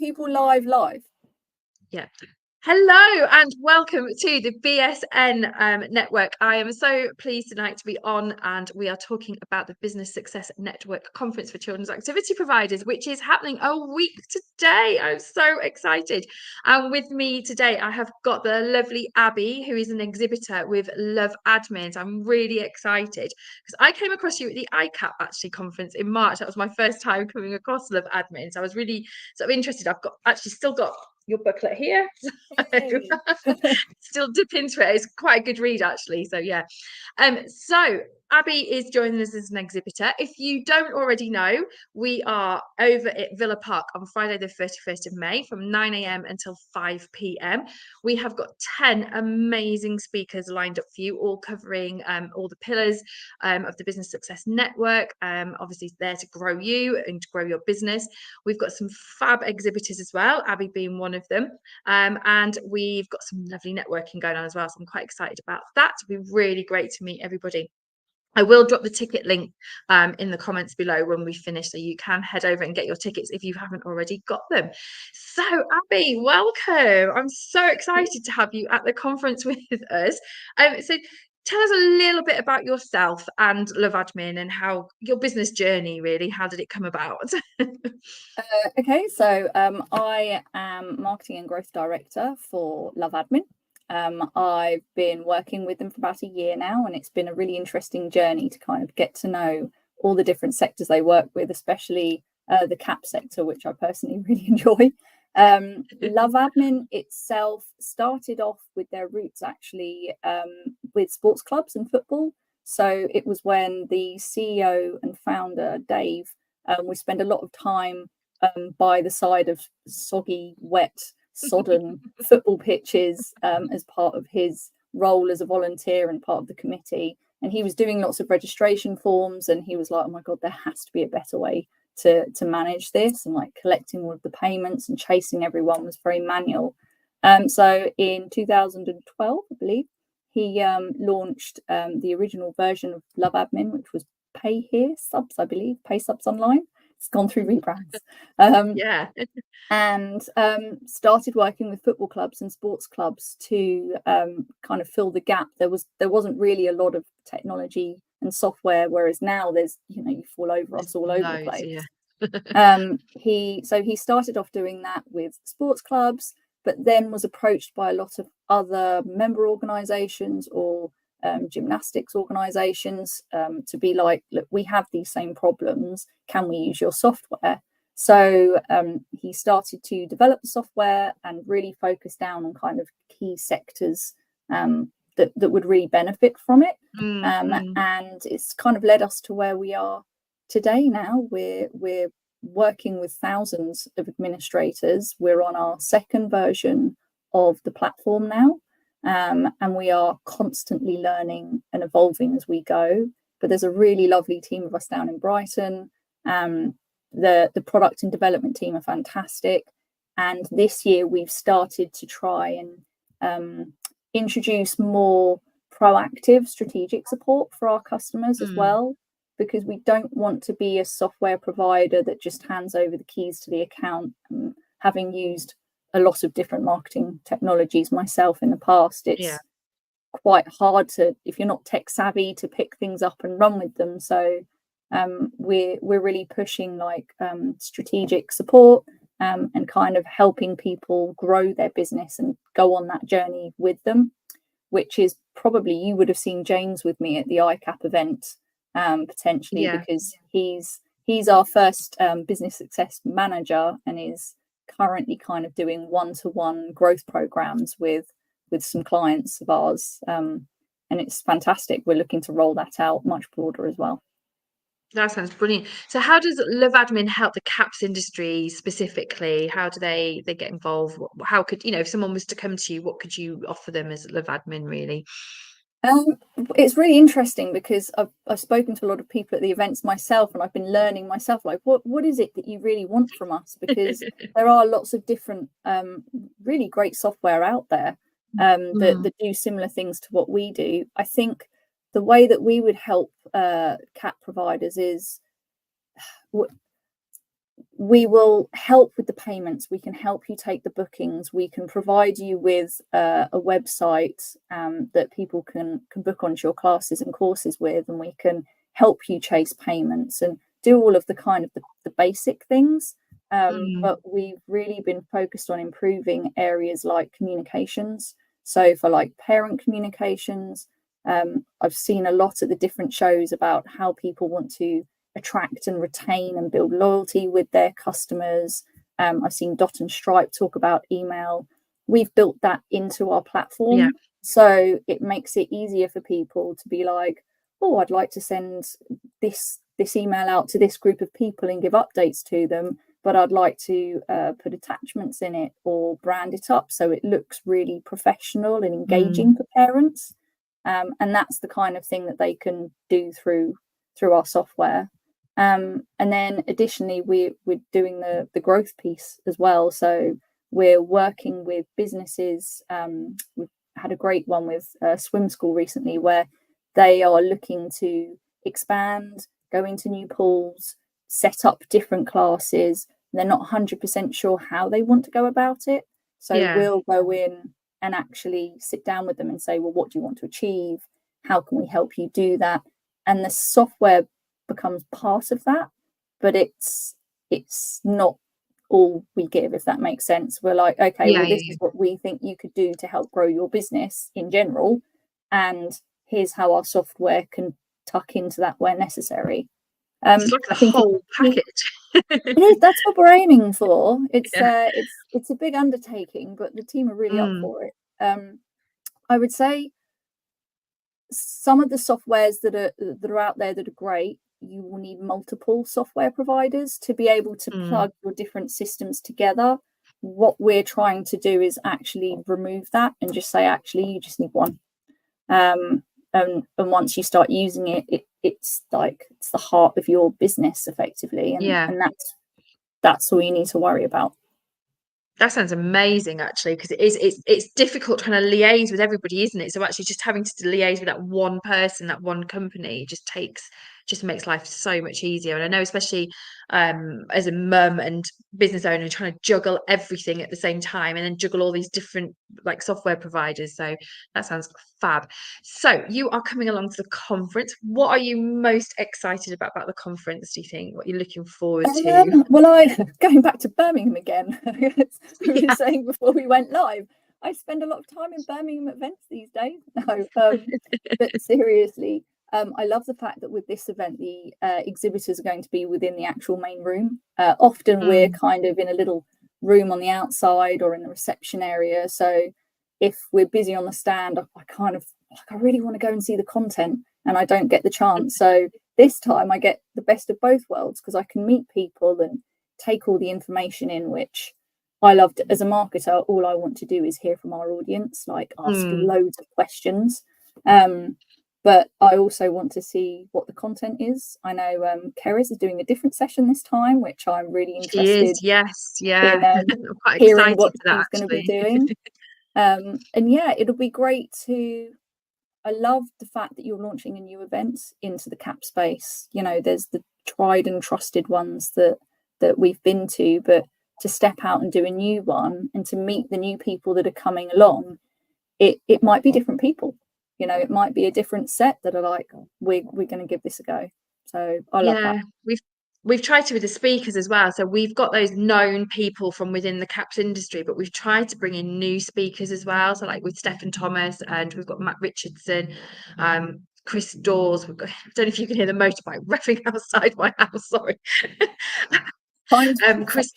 people live. Yeah. Hello and welcome to the BSN network. I am so pleased tonight to be on, and we are talking about the Business Success Network Conference for Children's Activity Providers, which is happening a week today. I'm so excited. And with me today, I have got the lovely Abby, who is an exhibitor with Love Admins. I'm really excited because I came across you at the ICAP actually conference in March. That was my first time coming across Love Admins. I was really sort of interested. I've got still got your booklet here. Still dip into it. It's quite a good read actually. So yeah. So Abby is joining us as an exhibitor. If you don't already know, we are over at Villa Park on Friday the 31st of May from 9 a.m. until 5 p.m. We have got 10 amazing speakers lined up for you, all covering all the pillars of the Business Success Network. Obviously there to grow you and to grow your business. We've got some fab exhibitors as well, Abby being one of them. And we've got some lovely networking going on as well. So I'm quite excited about that. It'll be really great to meet everybody. I will drop the ticket link in the comments below when we finish, so you can head over and get your tickets if you haven't already got them. So Abby, welcome. I'm so excited to have you at the conference with us. So tell us a little bit about yourself and Love Admin and how your business journey, really, how did it come about? Okay, so I am Marketing and Growth Director for Love Admin. I've been working with them for about a year now, and it's been a really interesting journey to kind of get to know all the different sectors they work with, especially the CAP sector, which I personally really enjoy. Love Admin itself started off with their roots actually with sports clubs and football. So it was when the CEO and founder, Dave, we spend a lot of time by the side of soggy, wet, sodden football pitches as part of his role as a volunteer and part of the committee. And he was doing lots of registration forms, and he was like, oh my God, there has to be a better way to manage this. And like collecting all of the payments and chasing everyone was very manual. So in 2012, I believe, he launched the original version of Love Admin, which was Pay Here Subs, I believe, Pay Subs Online. It's gone through rebrands. And started working with football clubs and sports clubs to kind of fill the gap. There wasn't really a lot of technology and software, whereas now there's, you fall over us all over the place. He started off doing that with sports clubs, but then was approached by a lot of other member organizations or gymnastics organizations to be like, look, we have these same problems, can we use your software? So he started to develop the software and really focus down on kind of key sectors that would really benefit from it. And it's kind of led us to where we are today now. We're working with thousands of administrators. We're on our second version of the platform now. And we are constantly learning and evolving as we go. But there's a really lovely team of us down in Brighton. The product and development team are fantastic. And this year we've started to try and introduce more proactive strategic support for our customers as well, because we don't want to be a software provider that just hands over the keys to the account. Having used a lot of different marketing technologies myself in the past, it's quite hard to, if you're not tech savvy, to pick things up and run with them. So we're really pushing like strategic support and kind of helping people grow their business and go on that journey with them, which is probably, you would have seen James with me at the ICAP event potentially, because he's our first business success manager and is currently kind of doing one-to-one growth programs with some clients of ours, and it's fantastic. We're looking to roll that out much broader as well. That sounds brilliant. So how does Love Admin help the CAPS industry specifically? How do they get involved? How could, if someone was to come to you, what could you offer them as Love Admin really? It's really interesting because I've spoken to a lot of people at the events myself, and I've been learning myself, like what is it that you really want from us? Because there are lots of different really great software out there that do similar things to what we do. I think the way that we would help CAP providers is we will help with the payments. We can help you take the bookings. We can provide you with a website that people can book onto your classes and courses with, and we can help you chase payments and do all of the kind of the basic things. But we've really been focused on improving areas like communications. So for like parent communications, I've seen a lot at the different shows about how people want to attract and retain and build loyalty with their customers. I've seen Dot and Stripe talk about email. We've built that into our platform, so it makes it easier for people to be like, oh, I'd like to send this email out to this group of people and give updates to them, but I'd like to put attachments in it or brand it up so it looks really professional and engaging for parents. And that's the kind of thing that they can do through our software. And then additionally, we're doing the growth piece as well. So we're working with businesses. We've had a great one with Swim School recently, where they are looking to expand, go into new pools, set up different classes. They're not 100% sure how they want to go about it. So we'll go in and actually sit down with them and say, well, what do you want to achieve? How can we help you do that? And the software becomes part of that, but it's not all we give, if that makes sense. We're like, okay, well, this is what we think you could do to help grow your business in general, and here's how our software can tuck into that where necessary. It's like the whole package. It is, that's what we're aiming for. It's a big undertaking, but the team are really up for it. I would say some of the softwares that are out there that are great, you will need multiple software providers to be able to plug your different systems together. What we're trying to do is actually remove that and just say, actually, you just need one. And once you start using it, it's like it's the heart of your business effectively, and that's all you need to worry about. That sounds amazing, actually, because it's difficult trying to liaise with everybody, isn't it? So actually just having to liaise with that one person, that one company just makes life so much easier. And I know, especially as a mum and business owner, trying to juggle everything at the same time and then juggle all these different like software providers. So that sounds fab. So you are coming along to the conference. What are you most excited about the conference, do you think? What you're looking forward to? Well, going back to Birmingham again, we were saying before we went live, I spend a lot of time in Birmingham events these days. No, but seriously, I love the fact that with this event, the exhibitors are going to be within the actual main room. Often we're kind of in a little room on the outside or in the reception area. So if we're busy on the stand, I really want to go and see the content and I don't get the chance. So this time I get the best of both worlds because I can meet people and take all the information in, which I loved. As a marketer, all I want to do is hear from our audience, like ask loads of questions. But I also want to see what the content is. I know Keris is doing a different session this time, which I'm really interested. She is, yes, yeah. In I'm quite hearing excited what for that, she's going to be doing. And yeah, it'll be great to. I love the fact that you're launching a new event into the CAP space. You know, there's the tried and trusted ones that we've been to, but to step out and do a new one and to meet the new people that are coming along, it might be different people. You know, it might be a different set that are like, we're going to give this a go. So I love that. We've tried to with the speakers as well. So we've got those known people from within the CAPS industry, but we've tried to bring in new speakers as well. So like with Stephen Thomas, and we've got Matt Richardson, Chris Dawes. I don't know if you can hear the motorbike revving outside my house. Sorry. Chris.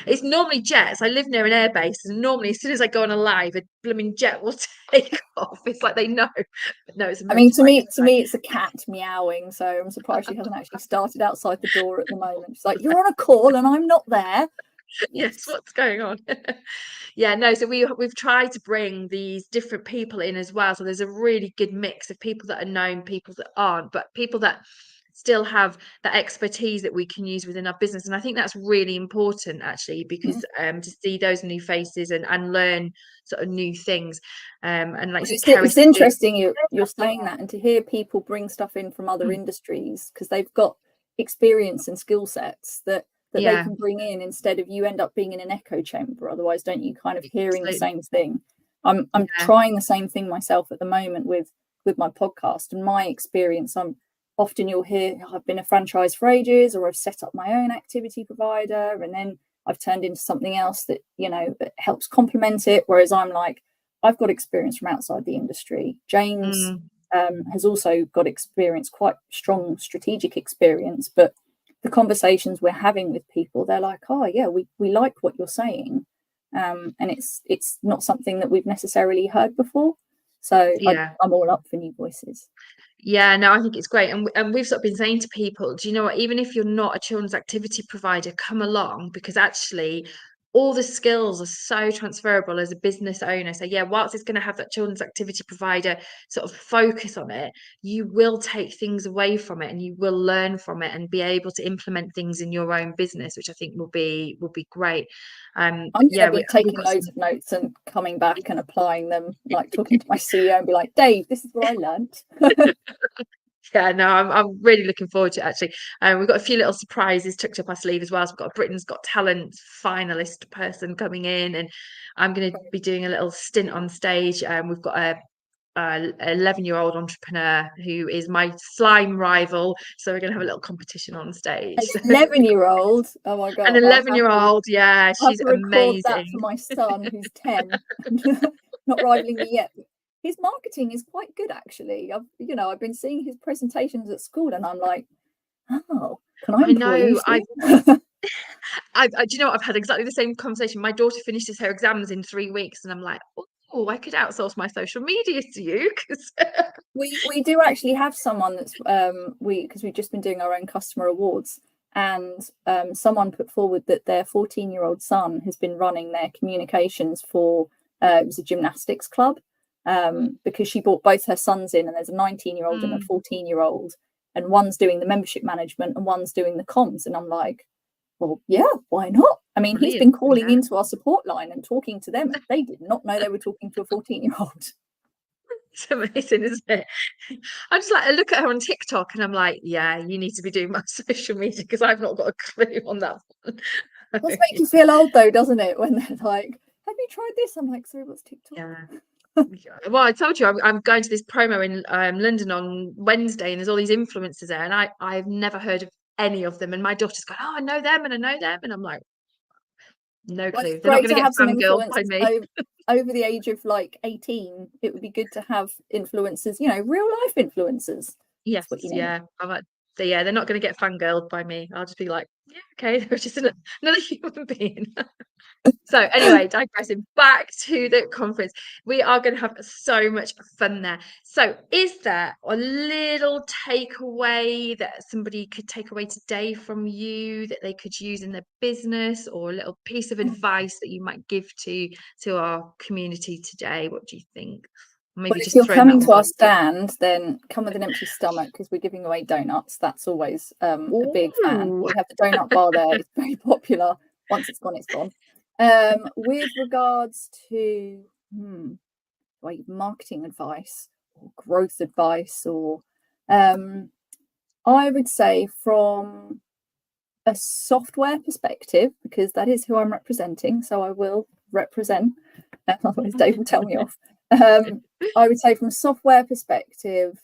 It's normally jets. I live near an airbase, and normally as soon as I go on a live, a blooming jet will take off. It's like they know. But no, it's a motorbike. To me, it's a cat meowing. So I'm surprised she hasn't actually started outside the door at the moment. She's like, you're on a call and I'm not there. Yes, what's going on? Yeah, no, so we've tried to bring these different people in as well. So there's a really good mix of people that are known, people that aren't, but people that still have that expertise that we can use within our business. And I think that's really important actually, because to see those new faces and learn sort of new things. And like it's interesting you're saying that, and to hear people bring stuff in from other industries, because they've got experience and skill sets that they Yeah. can bring in, instead of you end up being in an echo chamber. Otherwise, don't you kind of hearing the Absolutely. same thing? I'm Yeah. trying the same thing myself at the moment with my podcast and my experience. Often you'll hear I've been a franchise for ages, or I've set up my own activity provider, and then I've turned into something else that, that helps complement it. Whereas I'm like, I've got experience from outside the industry. James has also got experience, quite strong strategic experience, but the conversations we're having with people, they're like, oh yeah, we like what you're saying. And it's not something that we've necessarily heard before. So Yeah. I'm all up for new voices. Yeah, no, I think it's great. And we've sort of been saying to people, do you know what, even if you're not a children's activity provider, come along, because actually all the skills are so transferable as a business owner. So yeah, whilst it's going to have that children's activity provider sort of focus on it, you will take things away from it and you will learn from it and be able to implement things in your own business, which I think will be great. I'm But going yeah, to be we've taking got loads of notes and coming back and applying them, like talking to my CEO and be like, Dave, this is what I learned. Yeah, no, I'm really looking forward to it, actually. We've got a few little surprises tucked up our sleeve as well. So we've got a Britain's Got Talent finalist person coming in, and I'm going to be doing a little stint on stage. We've got a 11-year-old entrepreneur who is my slime rival, so we're going to have a little competition on stage. An 11-year-old, oh my An god, 11-year-old, yeah, I have she's to record that for amazing. my son who's 10. Not rivaling me yet. His marketing is quite good, actually. I've been seeing his presentations at school and I'm like, oh, can I I employ you know. soon? Do you know what? I've had exactly the same conversation. My daughter finishes her exams in 3 weeks, and I'm like, oh, I could outsource my social media to you, because We do actually have someone that's because we've just been doing our own customer awards, and someone put forward that their 14-year-old son has been running their communications for it was a gymnastics club, because she brought both her sons in, and there's a 19-year-old and a 14-year-old, and one's doing the membership management and one's doing the comms, and I'm like, well, yeah, why not? I mean, he's been brilliant. calling Yeah, into our support line and talking to them. They did not know they were talking to a 14-year-old. it's amazing, isn't it? I look at her on TikTok, and I'm like, yeah, you need to be doing my social media, because I've not got a clue on that one. It does make you feel old though, doesn't it? When they're like, have you tried this? I'm like, sorry, what's TikTok? Yeah. Well, I told you I'm going to this promo in London on Wednesday, and there's all these influencers there, and I've never heard of any of them. And my daughter's going, oh, I know them, and I know them, and I'm like, no Well, it's clue. They're not great going to to get have some fangirled by influencers me. over the age of like 18. It would be good to have influencers, real life influencers. Yes, That's what you need. yeah. I'm like, yeah, they're not going to get fangirled by me. I'll just be like, yeah, okay, they're just another human being. So anyway, digressing back to the conference, we are going to have so much fun there. So is there a little takeaway that somebody could take away today from you that they could use in their business, or a little piece of advice that you might give to our community today? What do you think? Well, Maybe if just you're throwing that coming on to our one. stand, then come with an empty stomach because we're giving away donuts. That's always a big fan. Ooh. We have the donut bar there. It's very popular. Once it's gone, it's gone. With regards to like marketing advice or growth advice, or I would say from a software perspective, because that is who I'm representing, so I will represent, otherwise Dave will tell me off. I would say from a software perspective,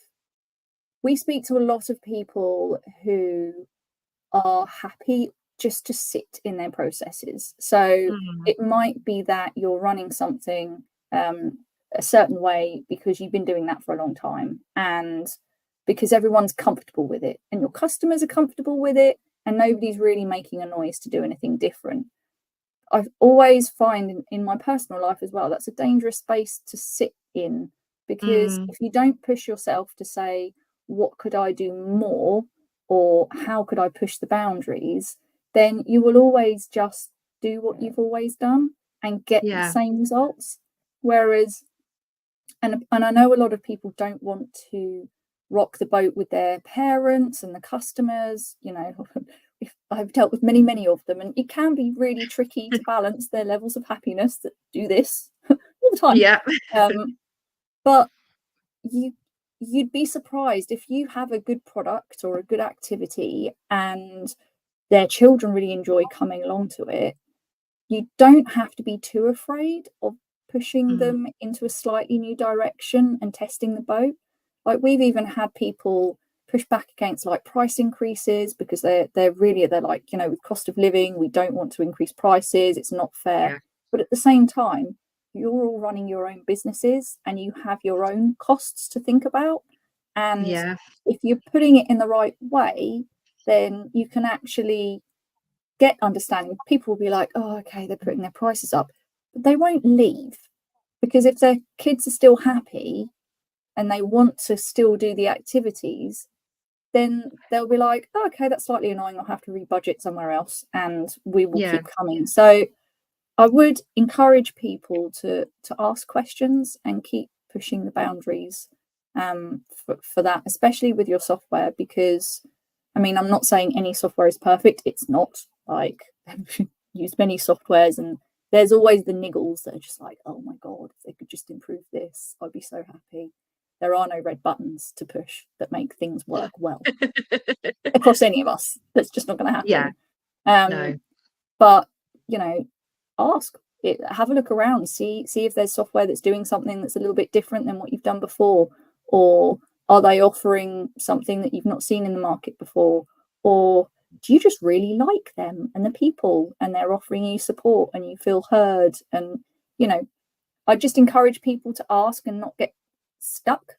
we speak to a lot of people who are happy just to sit in their processes. So it might be that you're running something a certain way because you've been doing that for a long time, and because everyone's comfortable with it and your customers are comfortable with it, and nobody's really making a noise to do anything different. I've always find in my personal life as well, that's a dangerous space to sit in, because if you don't push yourself to say, what could I do more, or how could I push the boundaries, then you will always just do what you've always done and get the Yeah. same results. Whereas, and I know a lot of people don't want to rock the boat with their parents and the customers, I've dealt with many of them, and it can be really tricky to balance their levels of happiness that do this all the time. Yeah. But you you'd be surprised if you have a good product or a good activity and their children really enjoy coming along to it. You don't have to be too afraid of pushing them into a slightly new direction and testing the boat. Like, we've even had people push back against like price increases because they're like, with cost of living, we don't want to increase prices, it's not fair. Yeah. But at the same time, you're all running your own businesses and you have your own costs to think about. And if you're putting it in the right way, then you can actually get understanding. People will be like, oh, okay, they're putting their prices up, but they won't leave, because if their kids are still happy and they want to still do the activities, then they'll be like, oh, okay, that's slightly annoying, I'll have to rebudget somewhere else, and we will keep coming. So I would encourage people to ask questions and keep pushing the boundaries for that, especially with your software, because I mean, I'm not saying any software is perfect. It's not. Like, I've used many softwares and there's always the niggles that are just like, oh my God, if they could just improve this, I'd be so happy. There are no red buttons to push that make things work well across any of us. That's just not going to happen. No. But, ask it, have a look around, see if there's software that's doing something that's a little bit different than what you've done before, or are they offering something that you've not seen in the market before, or do you just really like them and the people and they're offering you support and you feel heard? And I just encourage people to ask and not get stuck.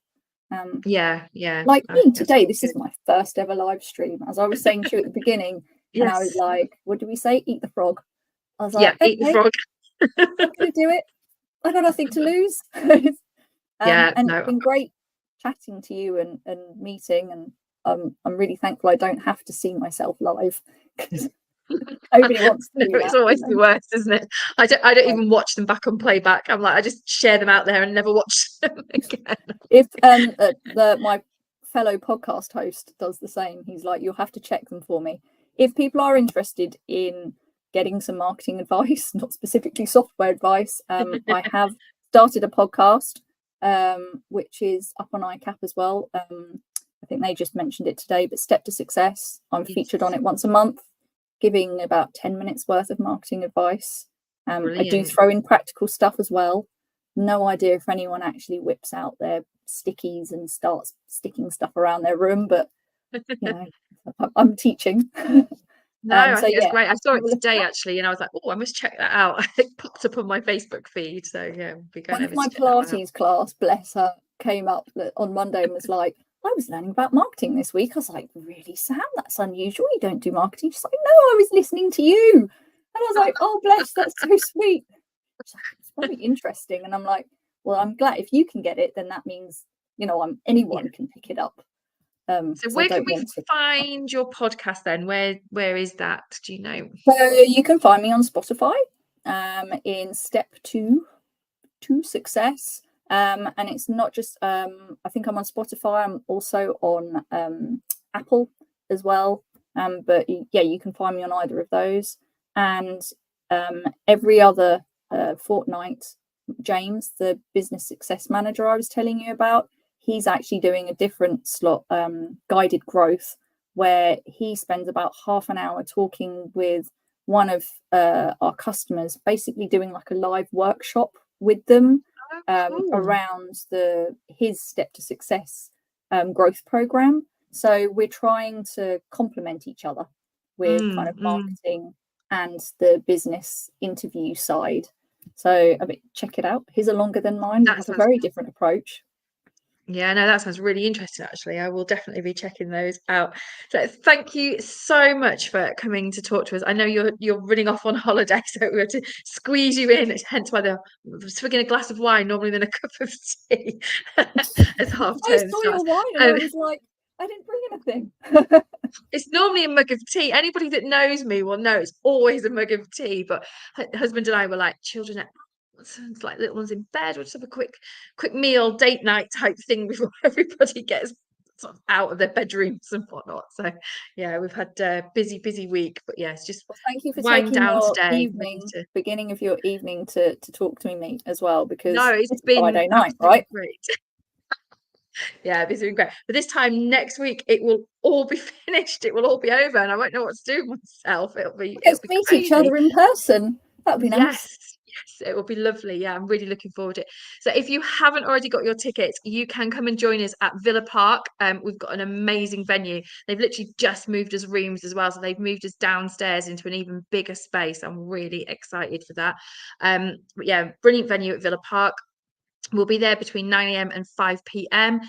Like me today, this is my first ever live stream, as I was saying to you at the beginning. And I was like, what do we say? Eat the frog. I was like, eat the frog. I'm gonna do it. I got nothing to lose. And it's been great chatting to you and meeting, and I'm really thankful I don't have to see myself live, because nobody wants to do that, it's always the worst, isn't it? I don't even watch them back on playback. I'm like, I just share them out there and never watch them again. If my fellow podcast host does the same, he's like, you'll have to check them for me. If people are interested in getting some marketing advice, not specifically software advice, I have started a podcast which is up on iCap as well. I think they just mentioned it today, but Step to Success, I'm featured on it once a month, giving about 10 minutes worth of marketing advice. I do throw in practical stuff as well. No idea if anyone actually whips out their stickies and starts sticking stuff around their room, but I'm teaching. No, I think it's great. I saw it today actually, and I was like, oh, I must check that out. It popped up on my Facebook feed, so we'll be going over to my Pilates class, bless her, came up on Monday and was like, I was learning about marketing this week. I was like, really, Sam? That's unusual. You don't do marketing. She's like, no, I was listening to you. And I was like, oh, bless, that's so sweet. It's probably interesting. And I'm like, well, I'm glad if you can get it, then that means, anyone can pick it up. So where can we find your podcast then? Where is that? Do you know? So you can find me on Spotify in Step to Success. And it's not just I think I'm on Spotify, I'm also on Apple as well, but you can find me on either of those. And every other fortnight, James, the business success manager I was telling you about, he's actually doing a different slot, guided growth, where he spends about half an hour talking with one of our customers, basically doing like a live workshop with them around his Step to Success growth program. So we're trying to complement each other with kind of marketing and the business interview side. So check it out. His are longer than mine. We have a very different approach. Yeah, no, that sounds really interesting, actually. I will definitely be checking those out. So thank you so much for coming to talk to us. I know you're running off on holiday, so we have to squeeze you in, hence why they're swigging a glass of wine, normally than a cup of tea as half term I saw your wine and I was like, I didn't bring anything. It's normally a mug of tea. Anybody that knows me will know it's always a mug of tea. But husband and I were like, children are sounds like little ones in bed. We'll just have a quick meal, date night type thing before everybody gets sort of out of their bedrooms and whatnot. So yeah, we've had a busy week, but yeah, it's just thank you for wind taking down your today. beginning of your evening to talk to me as well, because no, it's it's been Friday night, right? Great. Yeah, this has been great. But this time next week, it will all be finished. It will all be over, and I won't know what to do with myself. It'll Let's be meet each crazy. other in person. That'd be nice. Yes, it will be lovely. Yeah, I'm really looking forward to it. So if you haven't already got your tickets, you can come and join us at Villa Park. We've got an amazing venue. They've literally just moved us rooms as well. So they've moved us downstairs into an even bigger space. I'm really excited for that. But yeah, brilliant venue at Villa Park. We'll be there between 9 a.m. and 5 p.m.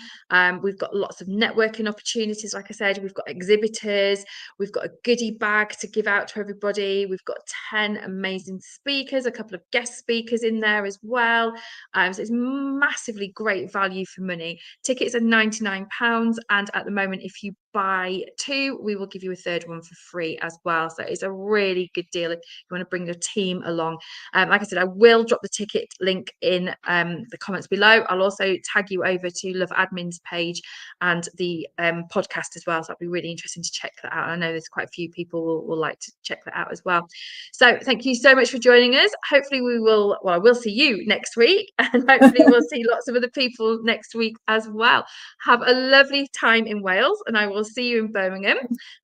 We've got lots of networking opportunities. Like I said, we've got exhibitors. We've got a goodie bag to give out to everybody. We've got 10 amazing speakers, a couple of guest speakers in there as well. So it's massively great value for money. Tickets are £99. And at the moment, if you buy 2, we will give you a third one for free as well. So it's a really good deal if you want to bring your team along. Like I said, I will drop the ticket link in the comments below. I'll also tag you over to Love Admin's page and the podcast as well. So that'll be really interesting to check that out. I know there's quite a few people will like to check that out as well. So thank you so much for joining us. Hopefully I will see you next week, and hopefully we'll see lots of other people next week as well. Have a lovely time in Wales, and I will see you in Birmingham,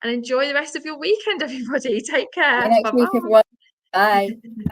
and enjoy the rest of your weekend, everybody. Take See you care. next Bye week, everyone. Bye. bye.